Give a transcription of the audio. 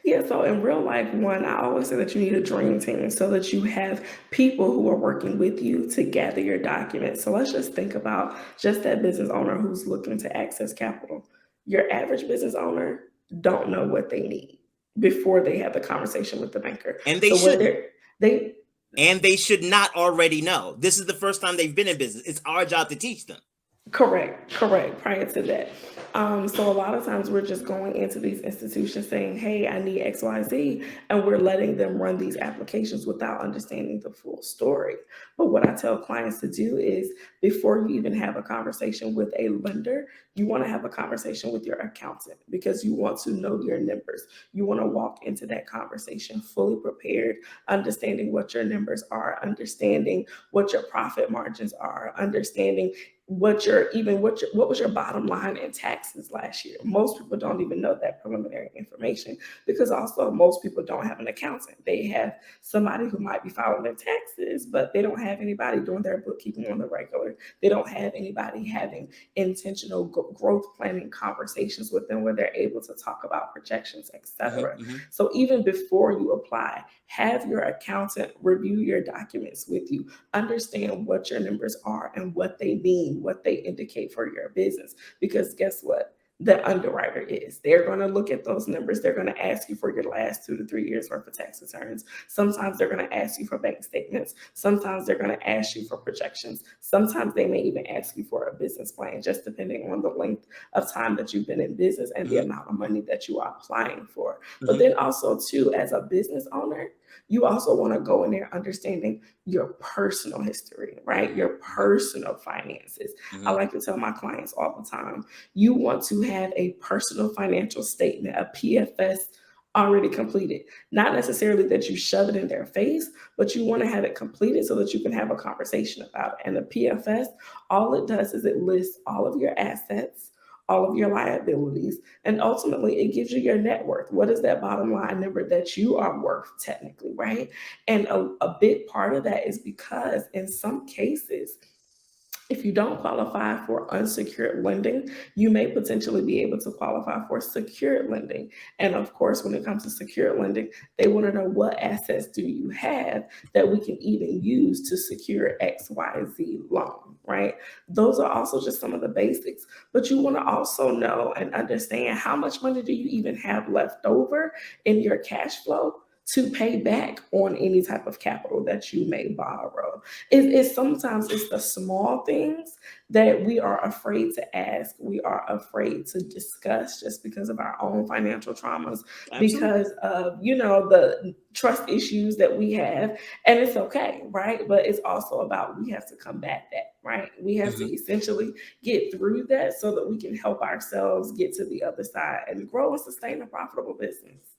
Yeah, so in real life, one, I always say that you need a dream team so that you have people who are working with you to gather your documents. So let's just think about just that business owner who's looking to access capital. Your average business owner don't know what they need before they have the conversation with the banker. And they So what shouldn't. they And they should not already know. This is the first time they've been in business. It's our job to teach them. Correct, correct. Prior to that. So a lot of times we're just going into these institutions saying, hey, I need XYZ, and we're letting them run these applications without understanding the full story. But what I tell clients to do is before you even have a conversation with a lender, you want to have a conversation with your accountant because you want to know your numbers. You want to walk into that conversation fully prepared, understanding what your numbers are, understanding what your profit margins are, understanding what was your bottom line in taxes last year. Most people don't even know that preliminary information because also most people don't have an accountant. They have somebody who might be filing their taxes, but they don't have anybody doing their bookkeeping on the regular. They don't have anybody having intentional growth planning conversations with them where they're able to talk about projections, Hmm. etc. Hmm. So even before you apply, have your accountant review your documents with you, understand what your numbers are and what they mean, what they indicate for your business. Because guess what? The underwriter is. They're going to look at those numbers. They're going to ask you for your last 2 to 3 years worth of tax returns. Sometimes they're going to ask you for bank statements. Sometimes they're going to ask you for projections. Sometimes they may even ask you for a business plan, just depending on the length of time that you've been in business and the Hmm. amount of money that you are applying for. But Hmm. then also, too, as a business owner, you also want to go in there understanding your personal history, right? Hmm. Your personal finances. I Hmm. like to tell my clients all the time, you want to have a personal financial statement, a PFS already completed. Not necessarily that you shove it in their face, but you want to have it completed so that you can have a conversation about it. And the PFS, all it does is it lists all of your assets, all of your liabilities, and ultimately it gives you your net worth. What is that bottom line number that you are worth technically, right? And a big part of that is because in some cases, if you don't qualify for unsecured lending, you may potentially be able to qualify for secured lending. And of course, when it comes to secured lending, they want to know what assets do you have that we can even use to secure XYZ loan, right? Those are also just some of the basics. But you want to also know and understand how much money do you even have left over in your cash flow to pay back on any type of capital that you may borrow. It's sometimes it's the small things that we are afraid to ask, we are afraid to discuss just because of our own financial traumas, Absolutely. because of the trust issues that we have. And it's okay, right? But it's also about we have to combat that, right? We have to Hmm. essentially get through that so that we can help ourselves get to the other side and grow and sustain a profitable business.